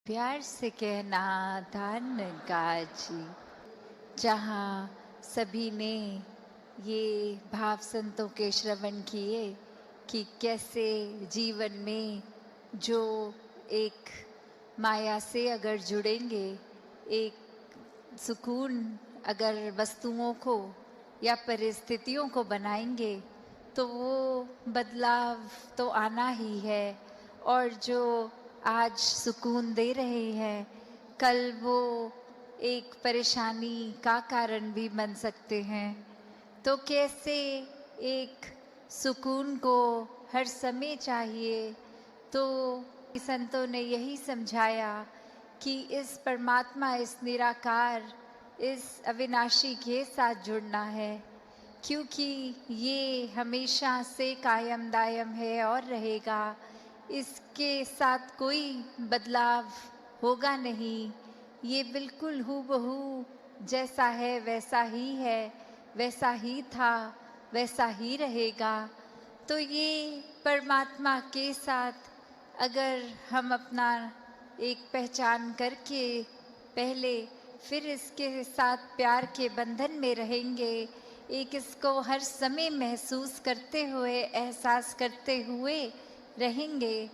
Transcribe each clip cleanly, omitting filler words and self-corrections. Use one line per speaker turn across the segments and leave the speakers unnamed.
प्यार से कहना धन काजी। जहाँ सभी ने ये भाव संतों के श्रवण किए कि कैसे जीवन में जो एक माया से अगर जुड़ेंगे, एक सुकून अगर वस्तुओं को या परिस्थितियों को बनाएंगे तो वो बदलाव तो आना ही है। और जो आज सुकून दे रहे हैं, कल वो एक परेशानी का कारण भी बन सकते हैं। तो कैसे एक सुकून को हर समय चाहिए, तो संतों ने यही समझाया कि इस परमात्मा, इस निराकार, इस अविनाशी के साथ जुड़ना है, क्योंकि ये हमेशा से कायम दायम है और रहेगा। इसके साथ कोई बदलाव होगा नहीं। ये बिल्कुल हूबहू जैसा है वैसा ही है, वैसा ही था वैसा ही रहेगा। तो ये परमात्मा के साथ अगर हम अपना एक पहचान करके पहले फिर इसके साथ प्यार के बंधन में रहेंगे, एक इसको हर समय महसूस करते हुए, एहसास करते हुए रहेंगे,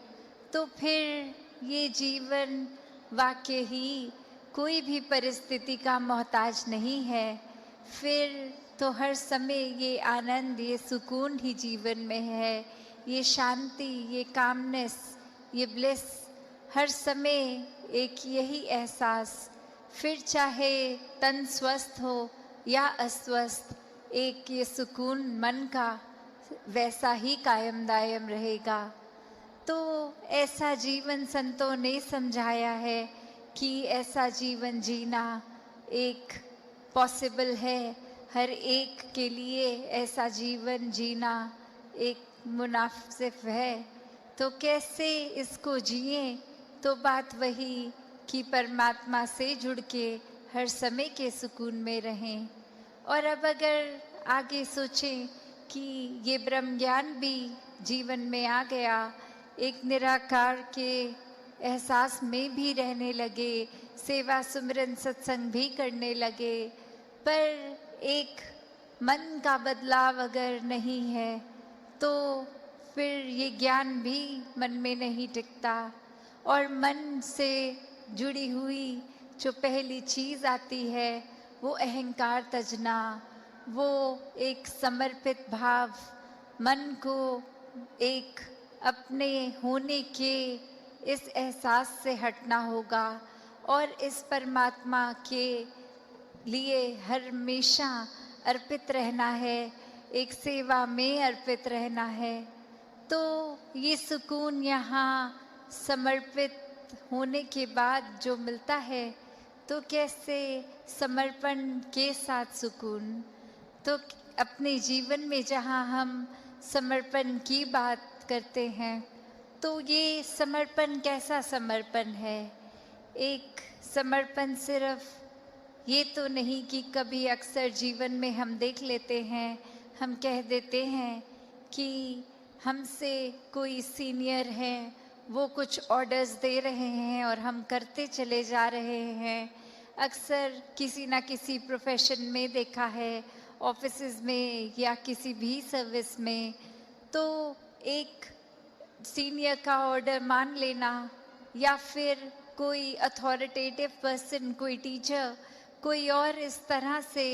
तो फिर ये जीवन वाकई ही कोई भी परिस्थिति का मोहताज नहीं है। फिर तो हर समय ये आनंद, ये सुकून ही जीवन में है, ये शांति, ये कामनेस, ये ब्लिस, हर समय एक यही एहसास। फिर चाहे तन स्वस्थ हो या अस्वस्थ, एक ये सुकून मन का वैसा ही कायम दायम रहेगा। तो ऐसा जीवन संतों ने समझाया है कि ऐसा जीवन जीना एक पॉसिबल है। हर एक के लिए ऐसा जीवन जीना एक मुनासिब है। तो कैसे इसको जिए? तो बात वही कि परमात्मा से जुड़ के हर समय के सुकून में रहें। और अब अगर आगे सोचें कि ये ब्रह्म ज्ञान भी जीवन में आ गया, एक निराकार के एहसास में भी रहने लगे, सेवा सुमिरन सत्संग भी करने लगे, पर एक मन का बदलाव अगर नहीं है तो फिर ये ज्ञान भी मन में नहीं टिकता। और मन से जुड़ी हुई जो पहली चीज़ आती है वो अहंकार तजना, वो एक समर्पित भाव, मन को एक अपने होने के इस एहसास से हटना होगा और इस परमात्मा के लिए हमेशा अर्पित रहना है, एक सेवा में अर्पित रहना है। तो ये सुकून यहाँ समर्पित होने के बाद जो मिलता है, तो कैसे समर्पण के साथ सुकून। तो अपने जीवन में जहाँ हम समर्पण की बात करते हैं, तो ये समर्पण कैसा समर्पण है? एक समर्पण सिर्फ ये तो नहीं कि कभी अक्सर जीवन में हम देख लेते हैं, हम कह देते हैं कि हमसे कोई सीनियर है, वो कुछ ऑर्डर्स दे रहे हैं और हम करते चले जा रहे हैं। अक्सर किसी ना किसी प्रोफेशन में देखा है, ऑफिसेज में या किसी भी सर्विस में, तो एक सीनियर का ऑर्डर मान लेना या फिर कोई अथॉरिटेटिव पर्सन, कोई टीचर, कोई और इस तरह से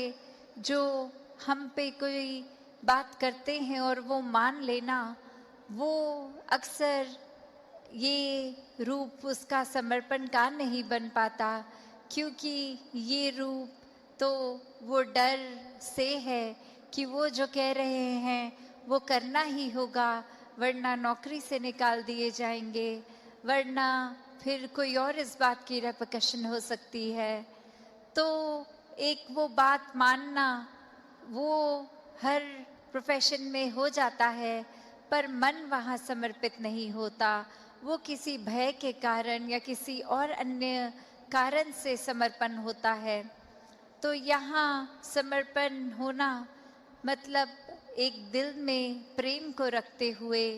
जो हम पे कोई बात करते हैं और वो मान लेना, वो अक्सर ये रूप उसका समर्पण का नहीं बन पाता, क्योंकि ये रूप तो वो डर से है कि वो जो कह रहे हैं वो करना ही होगा, वरना नौकरी से निकाल दिए जाएंगे, वरना फिर कोई और इस बात की रेपकशन हो सकती है। तो एक वो बात मानना वो हर प्रोफेशन में हो जाता है, पर मन वहाँ समर्पित नहीं होता। वो किसी भय के कारण या किसी और अन्य कारण से समर्पण होता है। तो यहाँ समर्पण होना मतलब एक दिल में प्रेम को रखते हुए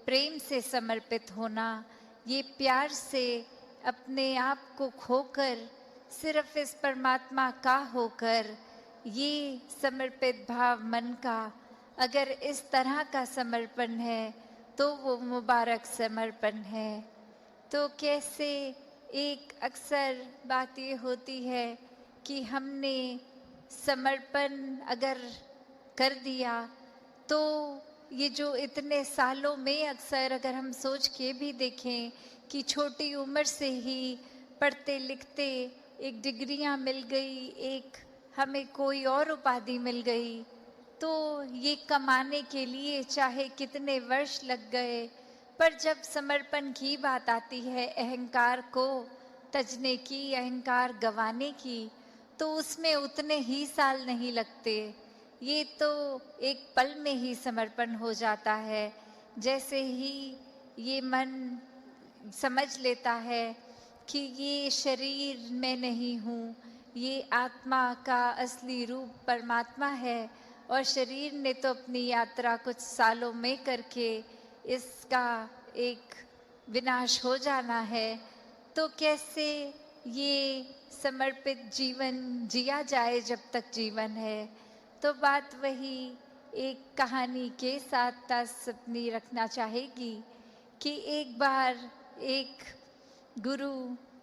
प्रेम से समर्पित होना, ये प्यार से अपने आप को खोकर सिर्फ इस परमात्मा का होकर, ये समर्पित भाव मन का अगर इस तरह का समर्पण है तो वो मुबारक समर्पण है। तो कैसे एक अक्सर बात ये होती है कि हमने समर्पण अगर कर दिया तो ये जो इतने सालों में अक्सर अगर हम सोच के भी देखें कि छोटी उम्र से ही पढ़ते लिखते एक डिग्रियां मिल गई, एक हमें कोई और उपाधि मिल गई, तो ये कमाने के लिए चाहे कितने वर्ष लग गए, पर जब समर्पण की बात आती है, अहंकार को तजने की, अहंकार गंवाने की, तो उसमें उतने ही साल नहीं लगते। ये तो एक पल में ही समर्पण हो जाता है। जैसे ही ये मन समझ लेता है कि ये शरीर मैं नहीं हूँ, ये आत्मा का असली रूप परमात्मा है और शरीर ने तो अपनी यात्रा कुछ सालों में करके इसका एक विनाश हो जाना है, तो कैसे ये समर्पित जीवन जिया जाए जब तक जीवन है। तो बात वही एक कहानी के साथ तास अपनी रखना चाहेगी कि एक बार एक गुरु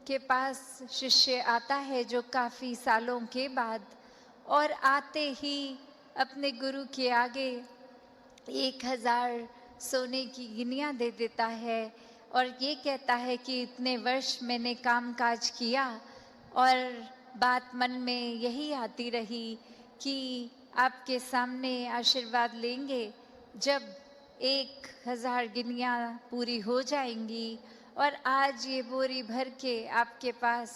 के पास शिष्य आता है जो काफ़ी सालों के बाद, और आते ही अपने गुरु के आगे 1000 सोने की गिनियाँ दे देता है और ये कहता है कि इतने वर्ष मैंने काम काज किया और बात मन में यही आती रही कि आपके सामने आशीर्वाद लेंगे जब 1000 गिनियाँ पूरी हो जाएंगी, और आज ये बोरी भर के आपके पास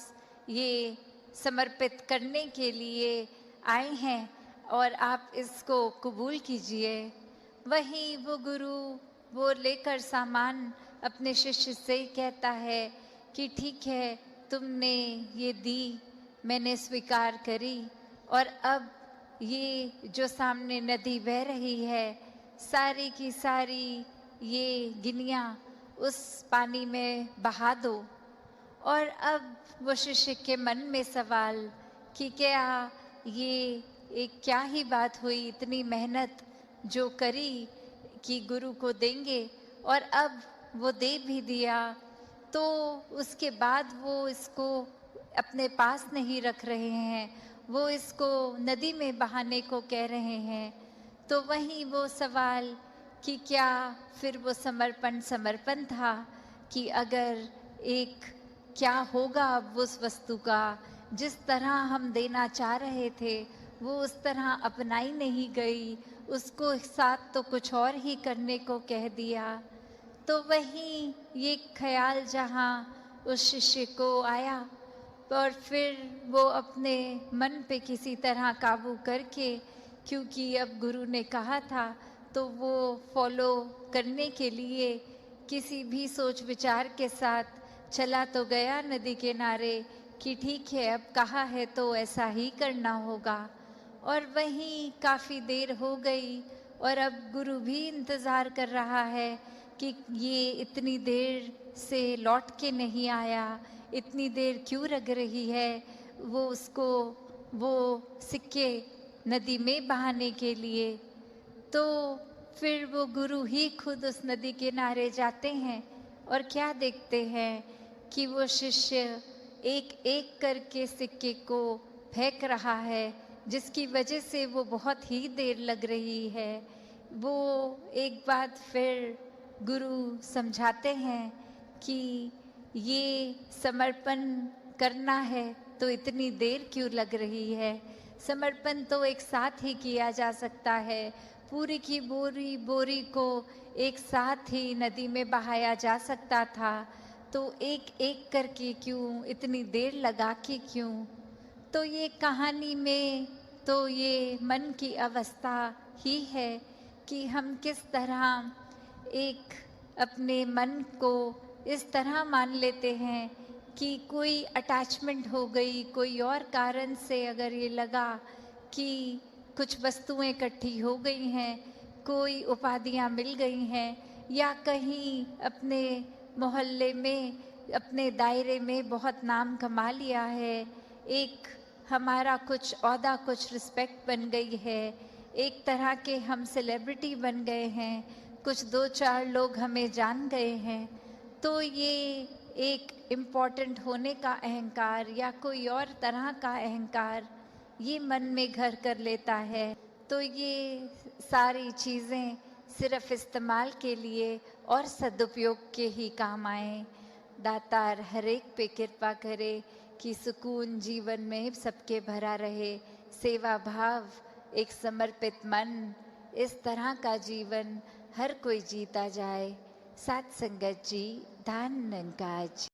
ये समर्पित करने के लिए आए हैं और आप इसको कबूल कीजिए। वहीं वो गुरु वो लेकर सामान अपने शिष्य से कहता है कि ठीक है, तुमने ये दी, मैंने स्वीकार करी, और अब ये जो सामने नदी बह रही है, सारी की सारी ये गिनियाँ उस पानी में बहा दो। और अब वो शिष्य के मन में सवाल कि क्या ये एक क्या ही बात हुई, इतनी मेहनत जो करी कि गुरु को देंगे और अब वो दे भी दिया, तो उसके बाद वो इसको अपने पास नहीं रख रहे हैं, वो इसको नदी में बहाने को कह रहे हैं। तो वहीं वो सवाल कि क्या फिर वो समर्पण था कि अगर एक क्या होगा अब उस वस्तु का, जिस तरह हम देना चाह रहे थे वो उस तरह अपनाई नहीं गई, उसको साथ तो कुछ और ही करने को कह दिया। तो वहीं ये ख्याल जहाँ उस शिष्य को आया और फिर वो अपने मन पे किसी तरह काबू करके, क्योंकि अब गुरु ने कहा था तो वो फॉलो करने के लिए किसी भी सोच विचार के साथ चला तो गया नदी किनारे कि ठीक है, अब कहा है तो ऐसा ही करना होगा। और वहीं काफ़ी देर हो गई और अब गुरु भी इंतज़ार कर रहा है कि ये इतनी देर से लौट के नहीं आया, इतनी देर क्यों लग रही है वो उसको वो सिक्के नदी में बहाने के लिए। तो फिर वो गुरु ही खुद उस नदी किनारे जाते हैं और क्या देखते हैं कि वो शिष्य एक एक करके सिक्के को फेंक रहा है, जिसकी वजह से वो बहुत ही देर लग रही है। वो एक बात फिर गुरु समझाते हैं कि ये समर्पण करना है तो इतनी देर क्यों लग रही है, समर्पण तो एक साथ ही किया जा सकता है, पूरी की बोरी को एक साथ ही नदी में बहाया जा सकता था, तो एक एक करके क्यों, इतनी देर लगा के क्यों। तो ये कहानी में तो ये मन की अवस्था ही है कि हम किस तरह एक अपने मन को इस तरह मान लेते हैं कि कोई अटैचमेंट हो गई, कोई और कारण से अगर ये लगा कि कुछ वस्तुएं इकट्ठी हो गई हैं, कोई उपाधियां मिल गई हैं, या कहीं अपने मोहल्ले में अपने दायरे में बहुत नाम कमा लिया है, एक हमारा कुछ ओहदा, कुछ रिस्पेक्ट बन गई है, एक तरह के हम सेलिब्रिटी बन गए हैं, कुछ 2-4 लोग हमें जान गए हैं, तो ये एक इम्पोर्टेंट होने का अहंकार या कोई और तरह का अहंकार ये मन में घर कर लेता है। तो ये सारी चीज़ें सिर्फ इस्तेमाल के लिए और सदुपयोग के ही काम आए। दातार हर एक पे कृपा करे कि सुकून जीवन में सबके भरा रहे, सेवा भाव, एक समर्पित मन, इस तरह का जीवन हर कोई जीता जाए। साथ संगत जी, धन निरंकार जी।